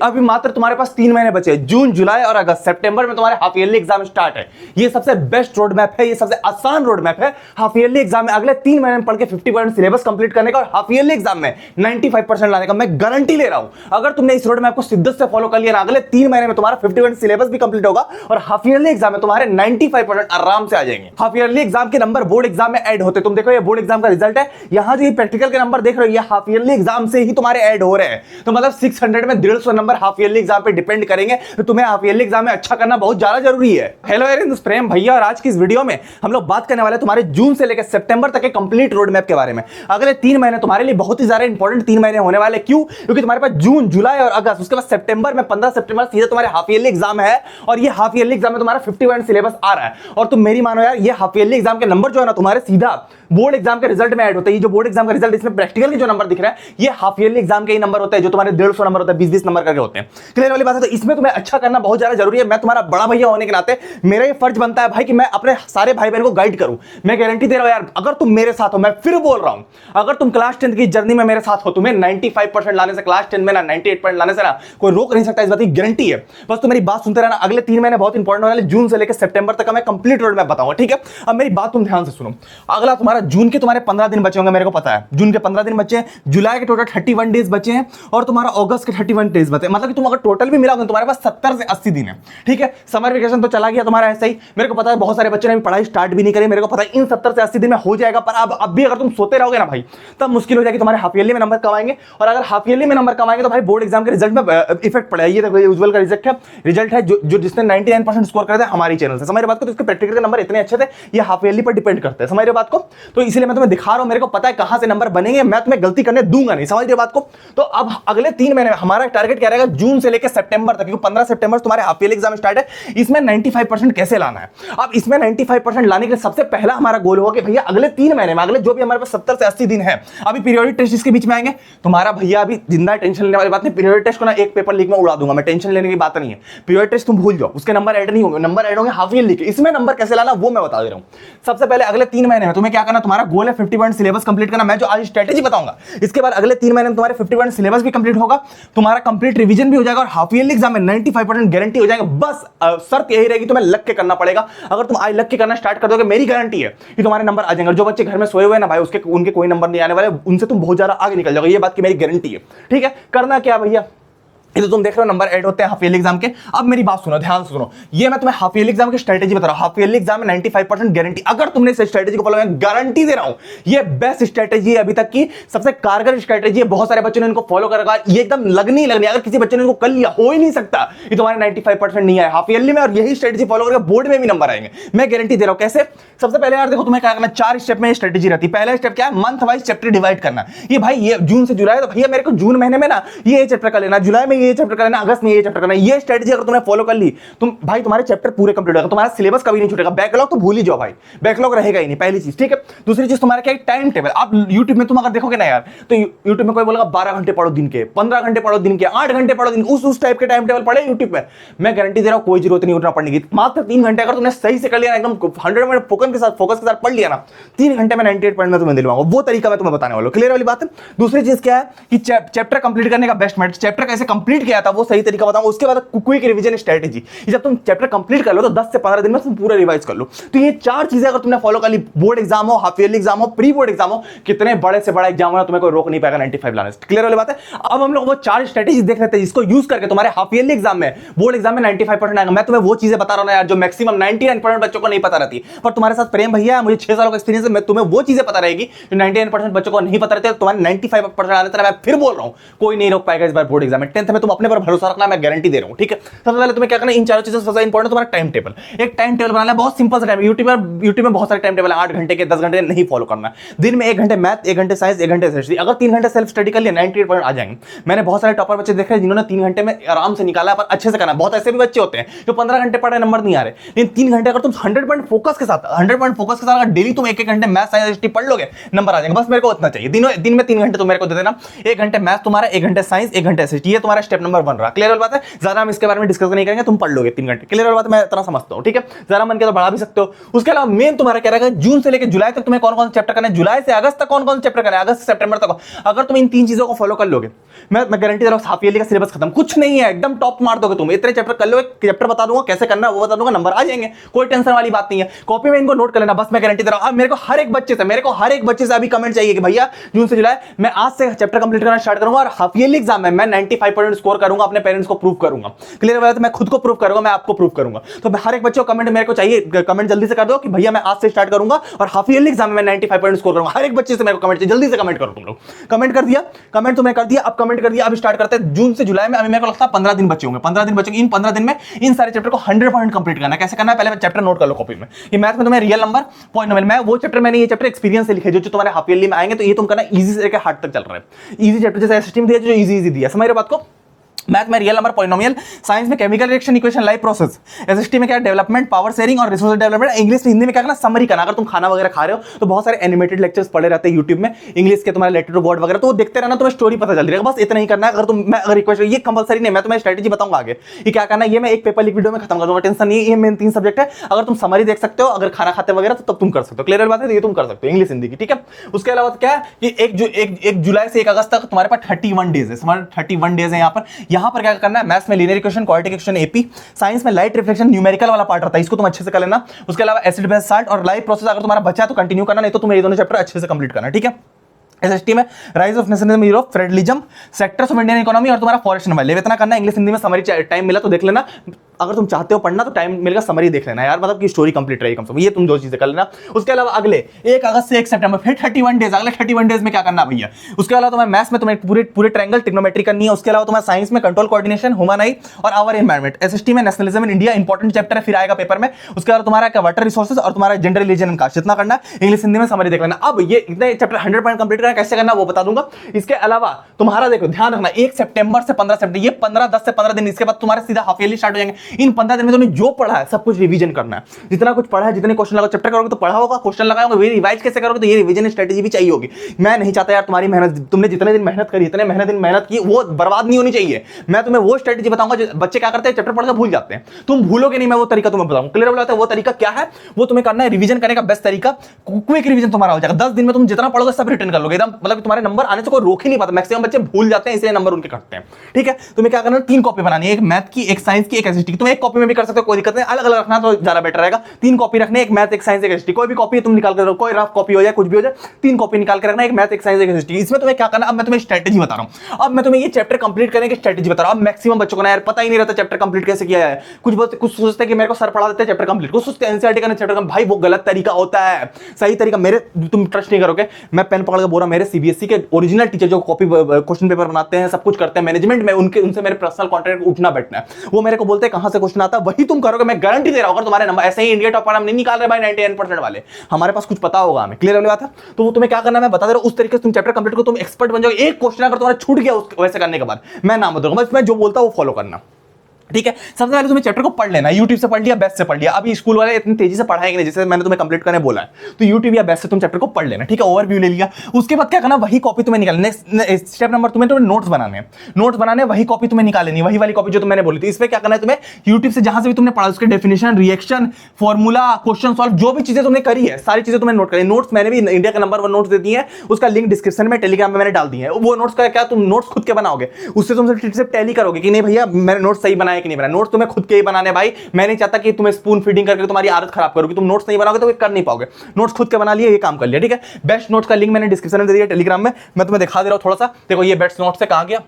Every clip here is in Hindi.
अभी मात्र तुम्हारे पास 3 महीने बचे, जून, जुलाई और अगस्त। सितंबर में तुम्हारे हाफ ईयरली एग्जाम स्टार्ट है। ये सबसे बेस्ट रोड मैप है, ये सबसे आसान रोड मैप है हाफ ईयरली एग्जाम में अगले 3 महीने में पढ़ के 50% सिलेबस कंप्लीट करने का और हाफ ईयरली एग्जाम में 95% लाने का मैं गारंटी ले रहा हूं। अगर तुमने इस रोड मैप को शिद्दत से फॉलो कर लिया ना, अगले 3 महीने में तुम्हारा 50% सिलेबस भी कंप्लीट होगा और हाफ ईयरली एग्जाम में तुम्हारे 95% आराम से आ जाएंगे। हाफ ईयरली एग्जाम के नंबर बोर्ड एग्जाम में ऐड होते, तुम देखो ये बोर्ड एग्जाम का रिजल्ट है, यहां जो ये प्रैक्टिकल के नंबर देख रहे हो ये हाफ ईयरली एग्जाम से ही तुम्हारे ऐड हो रहे हैं। तो मतलब 600 में 150 नंबर हाफ ईयरली एग्जाम पे डिपेंड करेंगे, तो तुम्हें हाफ ईयरली एग्जाम में अच्छा करना बहुत ज्यादा जरूरी है। हेलो एरियंस, प्रेम भैया, और आज की इस वीडियो में हम लोग बात करने वाले तुम्हारे जून से लेकर सितंबर तक के कंप्लीट रोड मैप के बारे में। अगले 3 महीने तुम्हारे लिए बहुत ही ज्यादा इंपॉर्टेंट 3 महीने होने वाले। क्यों? क्योंकि तुम्हारे पास जून, जुलाई और अगस्त, उसके बाद सितंबर में 15 सितंबर सीधे तुम्हारे हाफ ईयरली एग्जाम है और ये हाफ ईयरली एग्जाम में तुम्हारा 50% सिलेबस आ रहा है। और तुम मेरी मानो यार, ये हाफ ईयरली एग्जाम के नंबर जो है ना तुम्हारे सीधा बोर्ड एग्जाम के रिजल्ट में ऐड होते हैं। ये जो बोर्ड एग्जाम का रिजल्ट, इसमें प्रैक्टिकल के जो नंबर दिख रहा है ये हाफ ईयरली एग्जाम के ही नंबर होते हैं, जो तुम्हारे 150 नंबर होते हैं, 20-20 नंबर करके होते हैं। क्लियर वाली बात है? तो इसमें तुम्हें अच्छा करना बहुत ज्यादा जरूरी है। मैं तुम्हारा बड़ा भैया होने के नाते मेरा ये फर्ज बनता है भाई कि मैं अपने सारे भाई बहन को गाइड करूं। मैं गारंटी दे रहा हूं यार, अगर तुम मेरे साथ हो, मैं फिर बोल रहा हूं, अगर तुम क्लास 10 की जर्नी में मेरे साथ हो, तुम्हें 95% लाने से, क्लास 10 में ना 98% लाने से ना कोई रोक नहीं सकता। इस बात की गारंटी है। बस तुम मेरी बात सुनते रहना। अगले 3 महीने बहुत इंपॉर्टेंट होने वाले, जून से लेकर सितंबर तक का मैं कंप्लीट रोड मैप बताऊंगा, ठीक है? अब मेरी बात तुम ध्यान से सुनो। अगला तुम्हारा जून के तुम्हारे 15 दिन बचे होंगे, मेरे को पता है। जून के 15 दिन बचे हैं, जुलाई के टोटल 31 डेज बचे हैं और तुम्हारा अगस्त के 31 डेज बचे। मतलब कि तुम अगर टोटल भी मिलाओगे तुम्हारे पास 70 से 80 दिन है, ठीक है? समर वेकेशन तो चला गया तुम्हारा ऐसा ही। मेरे को पता है बहुत सारे बच्चों ने भी पढ़ाई स्टार्ट भी नहीं करी, मेरे को पता है इन 70 से 80 दिन में हो जाएगा। पर अब भी अगर तुम सोते रहोगे ना भाई, तब मुश्किल हो जाएगी। तुम्हारे हाफ ईयरली में नंबर कमाएंगे और अगर हाफ ईयरली में नंबर कमाएंगे तो भाई बोर्ड एग्जाम के रिजल्ट में इफेक्ट पड़ेगा। ये देखो, ये उज्जवल का रिजल्ट है जो जिसने 99% स्कोर करे थे हमारी चैनल से। समझ रहे बात को? तो इसके प्रैक्टिकल के नंबर इतने अच्छे थे, ये हाफ ईयरली पर डिपेंड करते हैं। समझ रहे बात को? तो इसलिए मैं तुम्हें दिखा रहा हूं, मेरे को पता है कहां से नंबर बनेंगे, मैं तुम्हें गलती करने दूंगा नहीं। समझ रहे बात को? तो अब अगले 3 महीने में हमारा टारगेट क्या रहेगा, जून से लेकर सितंबर तक, क्योंकि 15 सितंबर तुम्हारे हाफ ईयरली एग्जाम स्टार्ट है। इसमें 95% कैसे लाना है? अब इसमें 95% लाने के लिए सबसे पहला हमारा गोल होगा कि भैया अगले 3 महीने में, अगले जो भी हमारे पास 70 से 80 दिन है, अभी पीरियोडिक टेस्ट इसके बीच में आएंगे। तुम्हारा भैया अभी जिंदा टेंशन लेने वाली बात नहीं। पीरियोडिक टेस्ट को ना एक पेपर लीक में उड़ा दूंगा मैं, टेंशन लेने की बात नहीं है। पीरियोडिक टेस्ट तुम भूल जाओ, उसके नंबर ऐड नहीं होंगे, नंबर ऐड होंगे हाफ ईयरली के। इसमें नंबर कैसे लाना वो मैं बता दे रहा हूं। सबसे पहले अगले 3 महीने में तुम्हें क्या करना, तुम्हारा गोल है 50% सिलेबस कंप्लीट करना। मैं जो आज स्ट्रेटेजी बताऊंगा, इसके बाद अगले 3 महीने में तुम्हारे 50% सिलेबस भी कंप्लीट होगा, तुम्हारा कंप्लीट रिवीजन भी हो जाएगा और हाफ ईयरली एग्जाम में 95% गारंटी हो जाएगा। बस शर्त यही रहेगी, तुम्हें लग के करना पड़ेगा। अगर तुम आज लग के करना स्टार्ट कर दोगे, मेरी गारंटी है कि तुम्हारे नंबर आ जाएंगे। जो बच्चे घर में सोए हुए हैं ना भाई, उनके कोई नंबर नहीं आने वाले, उनसे तुम बहुत ज्यादा आगे निकल जाओगे। ये बात की मेरी गारंटी है, ठीक है? करना क्या भैया, ये तो तुम देख रहे हो नंबर ऐड होते हैं हाफ ईयरली एग्जाम के। अब मेरी बात सुनो, ध्यान से सुनो। ये मैं तुम्हें हाफ ईयरली एग्जाम की स्ट्रेटेजी बता रहा हूं। हाफ ईयरली एग्जाम में 95% गारंटी। अगर तुमने इस स्ट्रेटेजी को फॉलो किया, गारंटी दे रहा हूं, ये बेस्ट स्ट्रेटेजी है अभी तक की, सबसे कारगर स्ट्रेटेजी है। बहुत सारे बच्चों ने इनको फॉलो करा, ये एकदम लगनी लगनी। अगर किसी बच्चे ने इनको कर लिया, हो ही नहीं सकता ये तुम्हारे 95% नहीं आए हाफ ईयरली में, और यही स्ट्रेटेजी फॉलो करके बोर्ड में भी नंबर आएंगे। मैं गारंटी दे रहा हूं। कैसे? सबसे पहले यार देखो, तुम्हें क्या करना, 4 स्टेप में स्ट्रेटेजी रहती है। पहला स्टेप क्या है, मंथ वाइज चैप्टर डिवाइड करना। ये भाई ये जून से जुलाई, तो भैया मेरे को जून महीने में ना ये चैप्टर कर लेना, जुलाई में ये चैप्टर कर लेना, अगस्त में ये चैप्टर करना। ये स्ट्रेटजी अगर तुमने फॉलो कर ली, तुम भाई तुम्हारे चैप्टर पूरे कंप्लीट होगा, तुम्हारा सिलेबस कभी नहीं छूटेगा। बैकलॉग तो भूल ही जाओ भाई, बैकलॉग रहेगा ही नहीं, पहली चीज, ठीक है? दूसरी चीज तुम्हारा क्या है, टाइम टेबल। आप YouTube में तुम अगर देखोगे ना यार, तो YouTube में कोई बोलेगा 12 घंटे पढ़ो दिन के, 15 घंटे पढ़ो दिन के, 8 घंटे पढ़ो दिन, उस टाइप के टाइम टेबल पढ़े YouTube में। मैं गारंटी दे रहा हूं कोई जरूरत नहीं उठना पढ़ने की। मात्र 3 घंटे अगर तुमने सही से कर लिया ना, एकदम 100% फोकस के साथ पढ़ लिया ना, 3 घंटे में 98% में तुम्हें दिलवाऊंगा। वो तरीका मैं तुम्हें बताने वाला हूं। क्लियर वाली बात है? दूसरी चीज क्या है कि चैप्टर कंप्लीट करने का बेस्ट मेथड, चैप्टर कैसे कंप्लीट किया था वो सही तरीका बताऊंगा। उसके बाद क्विक रिवीजन स्ट्रेटेजी, जब तुम चैप्टर कंप्लीट कर लो तो 10 से 15 दिन में तुम पूरा रिवाइज कर लो। तो ये 4 चीजें अगर तुमने फॉलो कर ली, बोर्ड एग्जाम हो, हाफ ईयरली एग्जाम हो, प्री बोर्ड एग्जाम हो, कितने बड़े से बड़ा एग्जाम हो ना, तुम्हें कोई रोक नहीं पाएगा 95 लाने से। क्लियर वाली बात है? अब हम लोग वो 4 स्ट्रेटेजी देख लेते हैं जिसको यूज करके तुम्हारे हाफ ईयरली एग्जाम में, बोर्ड एग्जाम में 95% आएगा। मैं तुम्हें वो चीजें बता रहा हूं यार जो मैक्सिमम 99% बच्चों को नहीं पता रहती। पर तुम्हारे साथ प्रेम भैया है, मुझे 6 सालों का एक्सपीरियंस है, मैं तुम्हें वो चीजें पता रहेगी जो 99% बच्चों को नहीं पता रहती। तुम्हारे 95% आने तक मैं फिर बोल रहा हूं, कोई नहीं रोक पाएगा इस बार बोर्ड एग्जाम में। 10th में तुम अपने पर भरोसा रखना, मैं गारंटी दे रहा हूं, ठीक है? सबसे पहले तुम्हें क्या करना है, इन चारों चीजों से सबसे इंपॉर्टेंट तुम्हारा टाइम टेबल। एक टाइम टेबल बनाना है, बहुत सिंपल सा टाइम। यूट्यूब में बहुत सारे टाइम टेबल है, 8 घंटे के, 10 घंटे नहीं फॉलो करना। दिन में 1 घंटे मैथ, 1 घंटे साइंस, 1 घंटे हिस्ट्री। अगर 3 घंटे सेल्फ स्टडी कर लिया, 98% आ जाएंगे। मैंने बहुत सारे टॉपर बच्चे देखे जिन्होंने 3 घंटे में आराम से निकाला, पर अच्छे से करना। बहुत ऐसे भी बच्चे होते हैं जो 15 घंटे पढ़े, नंबर नहीं आ रहे। लेकिन 3 घंटे अगर तुम 100% फोकस के साथ अगर डेली तुम 1-1 घंटे मैथ, साइंस, हिस्ट्री पढ़ लोगे, नंबर आ जाएगा। बस मेरे को उतना चाहिए। दिन में 3 घंटे तुम मेरे को दे देना। 1 घंटे मैथ तुम्हारा, 1 घंटे साइंस, 1 घंटे हिस्ट्री। ये तुम्हारा स्टेप नंबर 1 रहा। क्लियर बात है, ज्यादा हम इसके बारे में डिस्कस नहीं करेंगे, तुम पढ़ लोगे 3 घंटे। क्लियर बात है, मैं इतना समझता हूं, ठीक है। ज्यादा मन के तो बढ़ा भी सकते हो। उसके अलावा मेन तुम्हारा क्या रहेगा, जून से लेकर जुलाई तक तुम्हें कौन कौन से चैप्टर करना है, जुलाई से अगस्त तक कौन कौन से चैप्टर करना है, अगस्त से सितंबर तक। अगर तुम इन 3 चीजों को फॉलो कर लोगे, मैं गारंटी दे रहा हूं हाफ ईयरली का सिलेबस खत्म, कुछ नहीं है, एकदम टॉप मार दोगे तुम। इतने चैप्टर कर लो, चैप्टर बता दूंगा कैसे करना है वो बता दूंगा, नंबर आ जाएंगे, कोई टेंशन वाली बात नहीं है। कॉपी में इनको नोट कर लेना बस, मैं गारंटी दे रहा हूं। अब मेरे को हर एक बच्चे से अभी कमेंट चाहिए कि भैया जून से जुलाई मैं आज से चैप्टर कंप्लीट करना स्टार्ट करूंगा, और हाफ ईयरली एग्जाम में मैं 95% स्कोर करूंगा, अपने पेरेंट्स को प्रूव करूंगा। क्लियर बात है, मैं खुद को प्रूव करूंगा, मैं आपको प्रूव करूंगा। तो हर एक बच्चे को कमेंट मेरे को चाहिए, कमेंट जल्दी से कर दो कि भैया मैं आज से स्टार्ट करूंगा और हाफ ईयरली एग्जाम में 95% स्कोर करूंगा। हर एक बच्चे से मेरे को कमेंट चाहिए, जल्दी से कमेंट करो तुम लोग। कमेंट कर दिया, कमेंट तुमने कर दिया, अब कमेंट कर दिया, अब स्टार्ट करते हैं जून से जुलाई में। अभी मेरे को लगता है 15 दिन बचे होंगे, 15 दिन बचेंगे। इन 15 दिन में इन सारे चैप्टर को 100% कंप्लीट करना है। कैसे करना है, पहले चैप्टर नोट कर लो कॉपी में। ये मैथ में तुम्हें रियल नंबर, पॉलिनोमियल, मैं वो चैप्टर, मैंने ये चैप्टर एक्सपीरियंस से लिखे जो तुम्हारे हाफ ईयरली में आएंगे, तो ये तुम करना इजी से लेकर हार्ड तक चल रहा है। इजी चैप्टर जैसे एसएसटी में दिया, जो इजी दिया, समझ रहे बात को। मैथ में रियल नंबर, पॉलिनोमियल, साइंस में chemical reaction, equation, life process, SST में क्या डेवलपमेंट, पावर शेयरिंग और रिसोर्स डेवलपमेंट, इंग्लिश में, हिंदी में क्या करना, समरी करना। अगर तुम खाना वगैरह खा रहे हो तो बहुत सारे एनिमेटेड लेक्चर्स पड़े रहते हैं यूट्यूब में इंग्लिश के, तुम्हारे लेटर टू गॉड वगैरह, तो वो देखते रहना, तुम्हें स्टोरी पता चल रही है, बस इतना ही करना है। अगर तुम, मैं अगर रिक्वेस्ट, ये कंपलसरी नहीं, मैं तुम्हें स्ट्रेटेजी बताऊंगा आगे ये क्या करना है, ये मैं एक पेपर लिख वीडियो में खत्म कर दूंगा, टेंशन नहीं। ये मेन 3 सब्जेक्ट है, अगर तुम समरी देख सकते हो, अगर खाना खाते वगैरह तो तब तुम कर सकते हो। क्लियर बात है, ये तुम कर सकते हो इंग्लिश हिंदी की, ठीक है। उसके अलावा क्या है कि 1 जुलाई से 1 अगस्त तक तुम्हारे पास 31 डेज है, तुम्हारे 31 डेज है। यहाँ पर क्या करना है, मैथ्स में linear equation, quadratic equation, AP, science में लाइट रिफ्लेक्शन, न्यूमेरिकल वाला पार्ट रहता है, इसको तुम अच्छे से कर लेना। उसके अलावा एसिड बेस साल्ट और लाइफ प्रोसेस अगर तुम्हारा बचा है तो कंटिन्यू करना, नहीं तो तुम्हें ये दोनों चैप्टर अच्छे से कंप्लीट करना, ठीक है। एसएसटी में rise of nationalism, Europe, federalism, sectors of Indian economy और तुम्हारा फॉरेस्ट नंबर इतना करना। इंग्लिश हिंदी में समरी टाइम मिला तो देख लेना, अगर तुम चाहते हो पढ़ना तो टाइम मिलेगा, समरी देख लेना यार, मतलब कि स्टोरी कंप्लीट रहेगी कम से कम, ये तुम 2 चीजें कर लेना। उसके अलावा अगले 1 अगस्त से 1 सितंबर, फिर 31 डेज, अगले 31 डेज में क्या करना भैया। उसके अलावा तुम्हें मैथ्स में तुम्हें पूरे ट्रायंगल ट्रिग्नोमेट्री करनी है। उसके अलावा तुम्हें साइंस में कंट्रोल कोऑर्डिनेशन, ह्यूमन और आवर एनवायरमेंट, एसएसटी में nationalism in India, important chapter है, फिर आएगा पेपर में। उसके अलावा तुम्हारा क्या वाटर रिसोर्सेज और तुम्हारा जेंडर रिलीजन एंड कास्ट, जितना करना है इंग्लिश हिंदी में समरी देख लेना। अब ये इतने चैप्टर 100% कंप्लीट करना, कैसे करना वो बता दूंगा। इसके अलावा तुम्हारा देखो ध्यान रखना, 1 सितंबर से 15 सितंबर, ये 10 से 15 दिन, इसके बाद तुम्हारे सीधा हाफ ईयरली स्टार्ट हो जाएंगे। इन 15 दिन में जो पढ़ा है सब कुछ रिवीजन करना है, जितना कुछ पढ़ा है, जितने क्वेश्चन लगा चैप्टर करोगे तो पढ़ा होगा, क्वेश्चन लगाए होंगे, वे रिवाइज कैसे करोगे, तो ये रिवीजन स्ट्रेटजी भी चाहिए होगी। मैं नहीं चाहता यार तुम्हारी मेहनत, तुमने जितने दिन मेहनत करी, इतने मेहनत की, वो बर्बाद नहीं होनी चाहिए। मैं तुम्हें वो स्ट्रेटजी बताऊंगा जो बच्चे क्या करते हैं, चैप्टर पढ़कर भूल जाते हैं, तुम भूलोगे नहीं, मैं वो तरीका तुम्हें बताऊंगा। क्लियर बोला, वो तरीका क्या है, वो तुम्हें करना है, रिवीजन करने का बेस्ट तरीका, क्विक रिवीजन तुम्हारा हो जाएगा। 10 दिन में तुम जितना पढ़ोगे सब रिटर्न कर लोगे एकदम, मतलब तुम्हारे नंबर आने से कोई रोक ही नहीं पाता। मैक्सिमम बच्चे भूल जाते हैं, इसलिए नंबर उनके कटते हैं, ठीक है। तुम्हें क्या करना है, 3 कॉपी बनानी है, एक मैथ की, एक साइंस की, एक एसएसटी की। तुम एक कॉपी में भी कर सकते हो, कोई दिक्कत नहीं, अलग अलग रखना तो ज्यादा बेटर रहेगा। 3 कॉपी रखने, एक मैथ, एक साइंस, एक एसएसटी। कोई भी कॉपी तुम निकाल कर, कोई रफ कॉपी हो जाए, कुछ भी हो जाए, 3 कॉपी निकाल कर रखना, एक मैथ, एक साइंस, एक एसएसटी। इसमें तुम्हें क्या करना, अब मैं तुम्हें स्ट्रेटजी बता रहा हूं, अब मैं तुम्हें ये चैप्टर कंप्लीट करने की स्ट्रेटजी बता रहा हूं। अब मैक्सिमम बच्चों को ना यार पता ही नहीं रहता चैप्टर कंप्लीट कैसे किया है। कुछ सोचते हैं कि मेरे को सर पढ़ा देते हैं चैप्टर कंप्लीट, कुछ सोचते हैं एनसीईआरटी का चैप्टर, भाई वो गलत तरीका होता है। सही तरीका मेरे, तुम ट्रस्ट नहीं करोगे, मैं पेन पकड़ के बोल रहा हूं, मेरे सीबीएसई के ओरिजिनल टीचर जो कॉपी क्वेश्चन पेपर बनाते हैं, सब कुछ करते हैं मैनेजमेंट में, उनसे मेरे पर्सनल कॉन्टैक्ट उठना बैठना है। वो मेरे को बोलते हैं कहां से क्वेश्चन आता है, वही तुम करोगे, मैं गारंटी दे रहा हूं। अगर तुम्हारे नंबर ऐसे ही इंडिया टॉपर हम नहीं निकाल रहे भाई 99% वाले, हमारे पास कुछ पता होगा हमें। क्लियर वाली बात है, तो वो तुम्हें क्या करना है मैं बता दे रहा हूं, उस तरीके से तुम चैप्टर कंप्लीट करो, तुम एक्सपर्ट बन जाओगे। एक क्वेश्चन अगर तुम्हारा छूट गया वैसे करने के बाद, मैं नाम बताऊंगा, बस मैं जो बोलता हूं वो फॉलो करना, ठीक है। सबसे पहले तुम्हें चैप्टर को पढ़ लेना, यूट्यूब से पढ़ लिया, बेस्ट से पढ़ लिया। अभी स्कूल वाले इतनी तेजी से पढ़ाएंगे नहीं, जैसे मैंने तुम्हें कंप्लीट करने बोला है, तो यूट्यूब या बेस्ट से तुम चैप्टर को पढ़ लेना, ठीक है। ओवरव्यू ले लिया, उसके बाद क्या करना, वही कॉपी तुम्हें निकालना। नेक्स्ट स्टेप नंबर, तुम्हें नोट्स बनाने, वही कॉपी तुम्हें निकालनी, वही वाली कॉपी जो मैंने बोली थी। इसमें क्या करना है, तुम्हें यूट्यूब से जहां से भी तुमने पढ़ा उसके definition, reaction, formula, question solve, जो भी चीजें तुमने करी है सारी चीजें तुम्हें नोट करनी। नोट्स मैंने भी इंडिया का नंबर 1 नोट्स दे दिए हैं, उसका लिंक डिस्क्रिप्शन में टेलीग्राम में मैंने डाल दिया है। वो नोट्स का क्या, तुम नोट्स खुद के बनाओगे, उससे तुम सिर्फ टैली करोगे कि नहीं भैया मैंने नोट्स सही बनाया कि नहीं बनाया। नोट्स तुम्हें खुद के ही बनाने भाई, मैं नहीं चाहता कि तुम्हें स्पून फीडिंग करके तुम्हारी आदत खराब करोगे। तुम नोट्स नहीं बनाओगे तो कर नहीं पाओगे। नोट्स खुद के बना लिए, ये काम कर लिया, ठीक है। बेस्ट नोट्स का लिंक मैंने डिस्क्रिप्शन में दे दिया टेलीग्राम में, मैं तुम्हें दिखा दे रहा हूं थोड़ा सा। देखो ये बेस्ट नोट्स से कहां गया,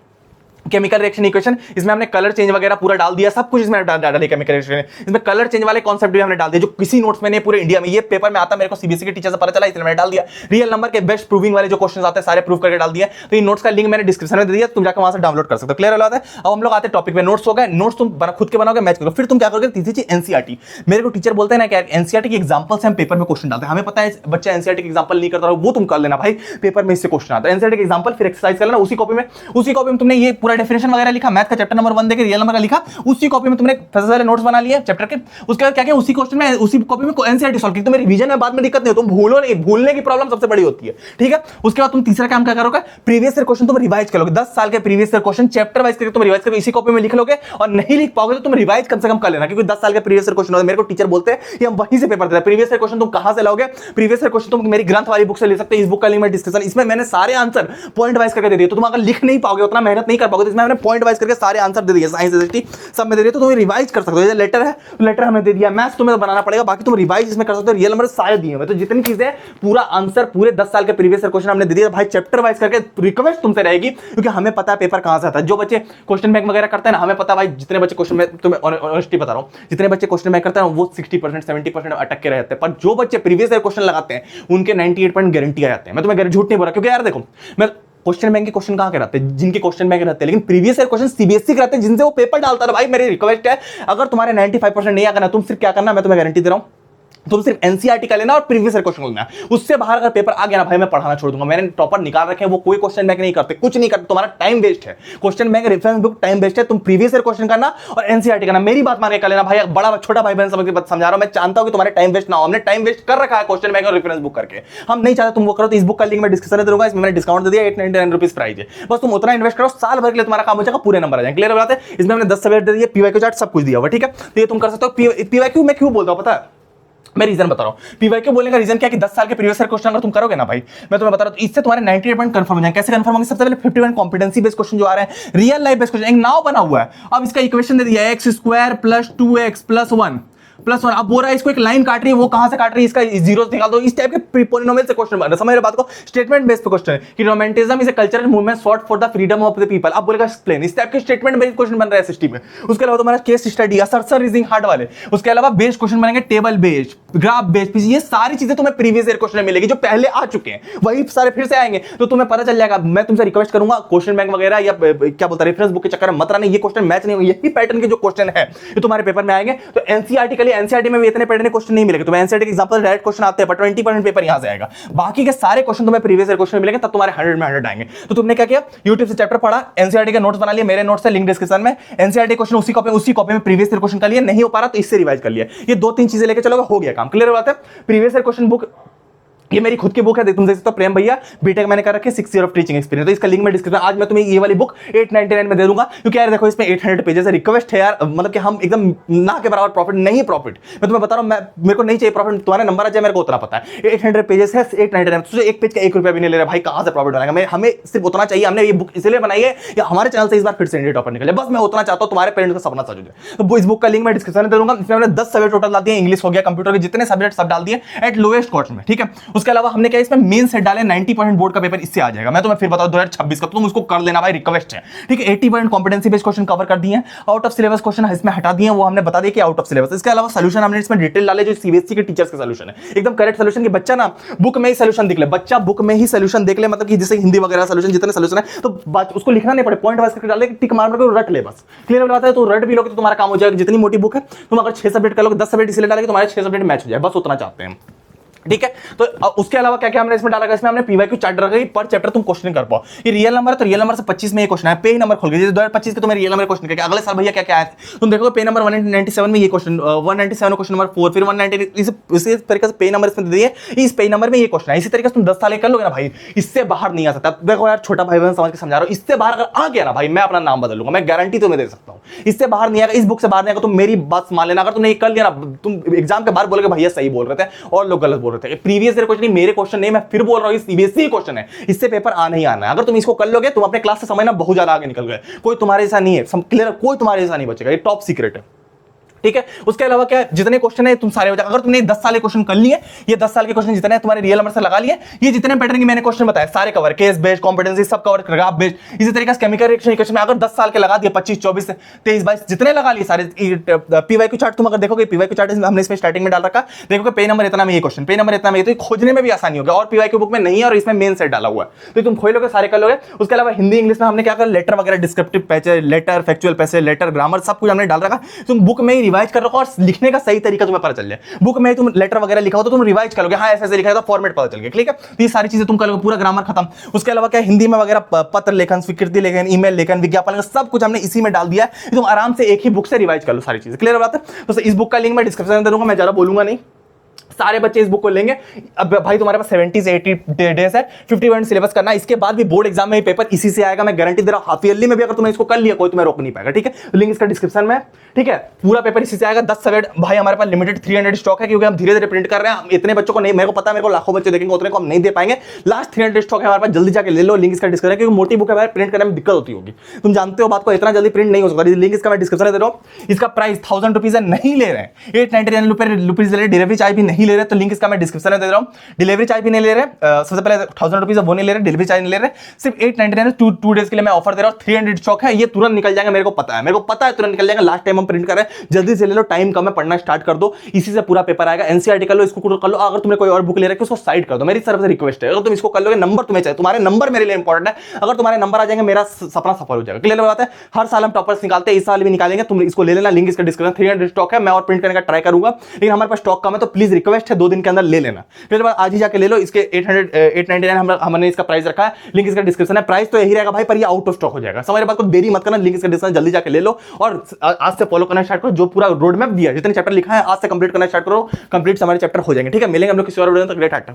केमिकल रिएक्शन इक्वेशन, इसमें हमने कलर चेंज वगैरह पूरा डाल दिया, सब कुछ इसमें डाल दिया। केमिकल रिएक्शन इसमें कलर चेंज वाले कॉन्सेप्ट भी हमने डाल दिए, जो किसी नोट्स में नहीं पूरे इंडिया में। ये पेपर में आता, मेरे को सीबीएसई के टीचर से पता चला, इसलिए मैंने डाल दिया। रियल नंबर के बेस्ट प्रूविंग वाले जो क्वेश्चन आते हैं सारे प्रूव करके डाल दिए। तो इन नोट्स का लिंक मैंने डिस्क्रिप्शन में दे दिया, तुम जाकर वहां से डाउनलोड कर सकते हो। क्लियर होता है। अब हम लोग आते हैं टॉपिक पे। नोट्स हो गए, नोट्स तुम खुद के बनाओगे, मैच करोगे। फिर तुम क्या करोगे, तीसरी चीज एनसीईआरटी। मेरे को टीचर बोलते हैं ना कि एनसीईआरटी की एग्जांपल से हम पेपर में क्वेश्चन डालते हैं। हमें पता है बच्चा एनसीईआरटी की एग्जांपल नहीं करता, वो तुम कर लेना भाई, पेपर में इससे क्वेश्चन आता है। एनसीईआरटी की एग्जांपल फिर एक्सरसाइज कर लेना उसी कॉपी में तुमने ये पूरा पूरा डेफिनेशन वगैरह लिखा, मैथ का चैप्टर नंबर 1 देके रियल नंबर का लिखा, उसी कॉपी में तुमने सबसे पहले नोट्स बना लिए चैप्टर के, उसके बाद क्या किया उसी क्वेश्चन में उसी कॉपी में एनसीईआरटी सॉल्व की, तुम्हें रिवीजन में बाद में दिक्कत नहीं हो, तुम भूलो नहीं, भूलने की प्रॉब्लम सबसे बड़ी होती है, ठीक है। उसके बाद तुम तीसरा काम क्या करोगे, प्रीवियस ईयर क्वेश्चन तुम रिवाइज करोगे, 10 साल के previous year question chapter wise करके तुम रिवाइज करके इसी कॉपी में लिख लोगे, और नहीं लिख पाओगे तो तुम रिवाइज कम से कम कर लेना, क्योंकि 10 साल के प्रीवियस ईयर क्वेश्चन होते हैं, मेरे को टीचर बोलते हैं कि हम वहीं से पेपर देते हैं। प्रीवियस ईयर क्वेश्चन तुम कहां से लाओगे, प्रीवियस ईयर क्वेश्चन तुम मेरी ग्रंथ वाली बुक से ले सकते हो, इस बुक का लिंक मैं डिस्क्रिप्शन, इसमें मैंने सारे आंसर पॉइंट वाइज करके दे दिए, तो तुम अगर लिख नहीं पाओगे, उतना मेहनत नहीं कर पाओगे, तो इसमें मैंने पॉइंट वाइज करके सारे आंसर दे दिए, साइंस एसएसटी सब में दे दिए, तो तुम रिवाइज कर सकते हो। लेटर है, लेटर हमने दे दिया, मैथ्स तुम्हें बनाना पड़ेगा, बाकी तुम रिवाइज इसमें कर सकते हो, रियल नंबर सारे दिए हुए, तो जितनी चीजें पूरा आंसर पूरे 10 साल के प्रीवियस ईयर क्वेश्चन हमने दे दिया भाई, चैप्टर वाइज करके रिक्वेस्ट तुमसे रहेगी, क्योंकि हमें पता है पेपर कहां से आता है। जो बच्चे क्वेश्चन बैंक वगैरह करते हैं ना, हमें पता भाई जितने बच्चे क्वेश्चन में, तुम्हें ऑनेस्टली बता रहा हूं, जितने बच्चे क्वेश्चन बैंक करते हैं वो 60% 70% अटक के रहते हैं, पर जो बच्चे प्रीवियस ईयर क्वेश्चन लगाते हैं उनके 98% गारंटी आ जाते हैं। मैं तुम्हें झूठ नहीं बोल रहा, क्योंकि यार देखो मैं क्वेश्चन बैंक के क्वेश्चन कहां के रहते हैं, जिनके क्वेश्चन बैंक रहते हैं, लेकिन प्रीवियस ईयर क्वेश्चन सीबीएसई के रहते हैं, जिनसे वो पेपर डालता है। भाई मेरी रिक्वेस्ट है, अगर तुम्हारे 95% नहीं आना, तुम सिर्फ क्या करना, मैं तुम्हें गारंटी दे रहा हूं, तुम सिर्फ एनसीईआरटी का लेना और प्रीवियस ईयर क्वेश्चन लेना, उससे बाहर अगर पेपर आ गया ना भाई, मैं पढ़ाना छोड़ दूंगा। मैंने टॉपर निकाल रखे हैं, वो कोई क्वेश्चन बैंक नहीं करते, कुछ नहीं करते, तुम्हारा टाइम वेस्ट है। Question bank reference book time waste है, तुम प्रीवियस ईयर क्वेश्चन करना और एनसीईआरटी करना, मेरी बात मान के कर लेना भाई, बड़ा छोटा भाई बहन समझ के समझा रहा हूं, मैं जानता हूं कि तुम्हारे टाइम वेस्ट ना हो, हमने टाइम वेस्ट कर रखा है क्वेश्चन बैंक और रेफरेंस बुक करके, हम नहीं चाहते तुम वो करो, तो इस बुक का लिंक मैं डिस्क्रिप्शन में दूंगा, इसमें मैंने डिस्काउंट दे दिया, 899 रुपीज प्राइस है, बस तुम उतना इन्वेस्ट करो, साल भर के लिए तुम्हारा काम हो जाएगा, पूरे नंबर आ जाएंगे। क्लियर बात है, इसमें हमने 10 सब्जेक्ट दे दिए, पीवाईक्यू चार्ट सब कुछ दिया हुआ, ठीक है, तो ये तुम कर सकते हो। पीवाईक्यू मैं क्यों बोलता हूं पता है, मैं रीजन बता रहा हूं, पीवाईक्यू बोलने का रीजन क्या है कि 10 साल के प्रीवियस ईयर क्वेश्चन अगर तुम करोगे ना भाई, मैं तुम्हें बता रहा हूं, तो इससे तुम्हारे 98% कंफर्म हो जाएंगे। कैसे कंफर्म होंगे, सबसे पहले 51 कॉम्पिटेंसी बेस्ड क्वेश्चन जो आ रहे हैं, रियल लाइफ बेस्ड क्वेश्चन, एक नाव बना हुआ है, अब इसका इक्वेशन दे दिया x² + 2x + 1 +1, अब बोल रहा है इसको एक लाइन काट रही है, वो कहां से काट रही है, इसका जीरो निकाल दो, इस टाइप के पॉलिनोमियल से क्वेश्चन बन रहा है। समझ रहे बात को, स्टेटमेंट बेस्ड पे क्वेश्चन है कि romanticism is a cultural movement fought for the freedom of the people, अब बोलेगा एक्सप्लेन, इस टाइप के स्टेटमेंट बेस्ड क्वेश्चन बन रहा है एसएसटी में। उसके अलावा तुम्हारा case study, assertion reasoning hard वाले, उसके अलावा बेस्ड क्वेश्चन बनेंगे, टेबल बेस्ड, ग्राफ बेस्ड, ये सारी चीजें तुम्हें प्रीवियस ईयर क्वेश्चन में मिलेगी, जो पहले आ चुके हैं वही सारे फिर से आएंगे, तो तुम्हें पता चल जाएगा। मैं तुमसे रिक्वेस्ट करूंगा, क्वेश्चन बैंक वगैरह या क्या बोलता है रेफरेंस बुक के चक्कर में मत रहना, ये क्वेश्चन मैच नहीं होंगे, यही पैटर्न के जो क्वेश्चन है ये तुम्हारे पेपर में आएंगे। तो एनसीईआरटी के लिए, एनसीईआरटी में भी इतने पैटर्न के क्वेश्चन नहीं मिलेंगे तुम्हें, एनसीईआरटी के एग्जांपल डायरेक्ट क्वेश्चन आते हैं, पर 20% पेपर यहां से आएगा, बाकी के सारे क्वेश्चन तुम्हें प्रीवियस ईयर क्वेश्चन मिलेंगे, तब तुम्हारे 100 में 100 आएंगे। तो तुमने क्या किया, YouTube से चैप्टर पढ़ा, एनसीईआरटी के नोट्स बना लिए, मेरे नोट्स है लिंक डिस्क्रिप्शन में, एनसीईआरटी क्वेश्चन उसी कॉपी में प्रीवियस ईयर क्वेश्चन का लिए, नहीं हो पा रहा तो इससे रिवाइज कर लिया, ये 2-3 चीजें लेके चलोगे, हो गया काम। क्लियर बात है, प्रीवियस ईयर क्वेश्चन बुक ये मेरी खुद की बुक है, तुम देख सकते हो, प्रेम भैया बीटेक मैंने कर रखे 6 ईयर ऑफ टीचिंग एक्सपीरियंस, तो इसका लिंक मैं डिस्क्रिप्शन, आज मैं तुम्हें ये वाली बुक 899 में दे दूंगा, क्योंकि यार देखो इसमें 800 पेजेस है, रिक्वेस्ट है यार, मतलब कि हम एकदम ना के बराबर प्रॉफिट नहीं, प्रॉफिट मैं तुम्हें बता रहा हूं, मेरे को नहीं चाहिए प्रॉफिट, तुम्हारा नंबर आ जाए मेरे को उतना पता है, 800 पेजेस है, 899, तुझे एक पेज का 1 रुपया भी नहीं ले रहा भाई, कहां से प्रॉफिट बनाएगा, हमें सिर्फ उतना चाहिए, हमने ये बुक इसलिए बनाई है कि हमारे चैनल से इस बार फिर से इंडिया टॉपर निकले, बस मैं उतना चाहता हूं, तुम्हारे पेरेंट्स का सपना सच हो जाए। तो इस बुक का लिंक मैं डिस्क्रिप्शन में दे दूंगा, इसमें हमने 10 सब्जेक्ट टोटल डाल दिए, इंग्लिश हो गया, कंप्यूटर के जितने सब्जेक्ट सब डाल दिए एट लोएस्ट कॉस्ट में, ठीक है। उसके अलावा हमने क्या इसमें मेन सेट डाले, 90% बोर्ड का पेपर इससे आ जाएगा, मैं तुम्हें फिर बताऊं 2026 का, तुम उसको कर लेना भाई, रिक्वेस्ट है, ठीक है। 80% कॉम्पिटेंसी बेस्ड क्वेश्चन कवर कर दिए हैं, आउट ऑफ सिलेबस क्वेश्चन इसमें हटा दिए, वो हमने बता दिया कि आउट ऑफ सिलेबस। इसके अलावा सॉल्यूशन हमने इसमें डिटेल डाले, जो सीबीएसई के टीचर्स के सॉल्यूशन है, एकदम करेक्ट सॉल्यूशन, कि बच्चा ना बुक में ही सॉल्यूशन देख ले, बच्चा बुक में ही सॉल्यूशन देख ले, मतलब कि जैसे हिंदी वगैरह सॉल्यूशन जितने सॉल्यूशन है, तो उसको लिखना नहीं पड़े, पॉइंट वाइज करके डाले, टिक मार के रट ले बस। क्लियर बात है, तो रट भी लोगे तो तुम्हारा काम हो जाएगा, जितनी मोटी बुक है, तुम अगर 6 सब्जेक्ट कर लोगे, 10 सब्जेक्ट इसलिए डालेंगे तुम्हारे 6 सब्जेक्ट मैच हो जाए, बस उतना चाहते हैं, ठीक है। तो उसके अलावा क्या क्या हमने इसमें डाला, इसमें हमने पीवाईक्यू चार्ट रखा है, पर चैप्टर तुम क्वेश्चन कर पाओ, ये रियल नंबर है तो रियल नंबर से 25 में ये क्वेश्चन है, पे नंबर खोल के, जैसे 2025 के तुम्हें रियल नंबर क्वेश्चन क्या अगले साल भैया क्या क्या आया, तुम देखोगे पे नंबर 197 में ये क्वेश्चन, 197 क्वेश्चन नंबर 4, फिर 190, इसी तरीके से पे नंबर इसमें दे दिए, इस पे नंबर में ये क्वेश्चन है, इसी तरीके से तुम 10 साल कर लोगे ना भाई, इससे बाहर नहीं आ सकता। देखो यार छोटा भाई बहन समझ के समझा रहा हूं, इससे बाहर अगर आ गया ना भाई, मैं अपना नाम बदल लूंगा, मैं गारंटी तुम्हें दे सकता हूं, इससे बाहर नहीं आएगा, इस बुक से बाहर नहीं आएगा, तुम मेरी बात मान लेना, अगर तुमने ये कर लिया ना, तुम एग्जाम के बाद बोलोगे भैया सही बोल रहे थे और लोग गलत बोल रहे थे, प्रीवियस ईयर क्वेश्चन मेरे क्वेश्चन नहीं, मैं फिर बोल रहा हूं सीबीएसई क्वेश्चन है, इससे पेपर आना ही आना है। अगर तुम इसको कर लोगे, तुम अपने क्लास से समझना बहुत ज्यादा आगे निकल गए, कोई तुम्हारे जैसा नहीं है, क्लियर, कोई तुम्हारे जैसा नहीं बचेगा, ये टॉप सीक्रेट है, ठीक है। उसके अलावा क्या जितने क्वेश्चन है तुम सारे हो जाए, अगर तुमने 10 साल के क्वेश्चन कर लिए, ये 10 साल के क्वेश्चन जितने हैं तुम्हारे रियल नंबर से लगा लिए, ये जितने पैटर्न के मैंने क्वेश्चन बताए सारे कवर, केस बेस्ड, कॉम्पिटेंसी सब कवर, ग्राफ बेस्ड, इसी तरीके से केमिकल रिएक्शन इक्वेशन में अगर 10 साल के लगा दिए, 25, 24, 23, 22 जितने लगा लिए सारे, पीवाईक्यू चार्ट तुम अगर देखोगे, पीवाईक्यू चार्ट हमने इसमें स्टार्टिंग में डाल रखा, देखोगे पे नंबर इतना में ये क्वेश्चन, पे नंबर इतना में, तो खोजने में भी आसानी होगी, और पीवाईक्यू बुक में नहीं है, और इसमें मेन सेट डाला हुआ है, तो तुम खोल लोगे सारे कर लोगे। उसके अलावा हिंदी इंग्लिश में हमने क्या कर, लेटर वगैरह, descriptive passage, letter, factual passage, letter, grammar सब कुछ हमने डाल रखा, तुम बुक में ही रिवाइज कर रखो और लिखने का सही तरीका तुम्हें पता चल जाए। बुक में तुम लेटर वगैरह लिखा हो तो तुम रिवाइज करोगे, हाँ ऐसे ऐसे लिखा है तो फॉर्मेट पता चल गया, ठीक है। तो ये सारी चीजें तुम करोगे, पूरा ग्रामर खत्म। उसके अलावा क्या हिंदी में वगैरह पत्र लेखन, स्वीकृति लेखन, ईमेल लेखन, विज्ञापन, सब कुछ हमने इसी में डाल दिया है। तुम आराम से एक ही बुक से रिवाइज कर लो सारी चीजें। क्लियर बात है। तो इस बुक का लिंक मैं डिस्क्रिप्शन में दे दूंगा, मैं ज्यादा बोलूंगा नहीं, सारे बच्चे इस बुक को लेंगे। अब भाई तुम्हारे पास 70 से 80 डेज है, 50% सिलेबस करना है। इसके बाद भी बोर्ड एग्जाम में पेपर इसी से आएगा, मैं गारंटी दे रहा हूं। हाफ ईयरली में भी अगर तुमने इसको कर लिया, कोई तुम्हें रोक नहीं पाएगा, ठीक है। तो लिंक इसका डिस्क्रिप्शन में, ठीक है। पूरा पेपर इसी से आएगा। 10 सब्जेक्ट भाई हमारे पास लिमिटेड 300 स्टॉक है, क्योंकि हम धीरे धीरे प्रिंट कर रहे हैं। इतने बच्चों को नहीं, मेरे को पता है, मेरे को लाखों बच्चे देखेंगे, उतने को हम नहीं दे पाएंगे। लास्ट 300 स्टॉक है हमारे पास, जल्दी जाके ले लो। लिंक इसका डिस्क्रिप्शन, क्योंकि मोटी बुक है भाई, प्रिंट करने में दिक्कत होती होगी, तुम जानते हो बात को, इतना जल्दी प्रिंट नहीं हो सकता। लिंक इसका मैं डिस्क्रिप्शन में दे रहा हूं। इसका प्राइस 1000 रुपीज है, नहीं ले रहे हैं, 899 रुपीज ले रहे हैं। डिलीवरी चार्ज भी नहीं ले रहे, तो लिंक इसका मैं डिस्क्रिप्शन में दे रहा हूं। डिलीवरी चार्ज भी नहीं ले रहे, सबसे पहले 1000 रुपीज वो नहीं ले रहे, डिलीवरी चार्ज नहीं ले रहे, सिर्फ 899 टू डेज के लिए मैं ऑफर दे रहा हूं। 300 स्टॉक है, ये तुरंत निकल जाएगा, मेरे को पता है, तुरंत निकल जाएगा। लास्ट टाइम हम प्रिंट कर रहे हैं, जल्दी से ले लो, टाइम कम है, पढ़ना स्टार्ट कर दो। इसी से पूरा पेपर आएगा। एनसीईआरटी कर लो, इसको कर लो। अगर तुमने कोई और बुक ले रखी है उसको साइड कर दो, मेरी तरफ से रिक्वेस्ट है। अगर तुम इसको कर लोगे, नंबर तुम्हें चाहिए, तुम्हारे नंबर मेरे लिए इंपॉर्टेंट है। अगर तुम्हारे नंबर आ जाएंगे, मेरा सपना सफल हो जाएगा। क्लियर बात है। हर साल हम टॉपर्स निकालते हैं, इस साल भी निकालेंगे, तुम इसको ले लेना। लिंक इसका डिस्क्रिप्शन। 300 स्टॉक है, मैं और प्रिंट करने का ट्राई करूंगा, लेकिन हमारे पास स्टॉक कम है, तो प्लीज रिक्वेस्ट है 2 दिन के अंदर ले लेना। फिर आज ही जाके ले लो। इसके 899 हमने इसका प्राइस रखा है, लिंक इसका डिस्क्रिप्शन है। प्राइस तो यही रहेगा भाई, पर ये आउट ऑफ स्टॉक हो जाएगा। समझ बात को, देरी मत करना। लिंक इसका डिस्क्रिप्शन, जल्दी जाके ले लो और आज से फॉलो करना स्टार्ट करो। जो पूरा रोड मैप दिया है, जितने चैप्टर लिखा है, आज से कंप्लीट करना स्टार्ट करो। कंप्लीट हमारे चैप्टर हो जाएंगे, ठीक है। मिलेंगे हम लोग किसी और वीडियो में। Great actor.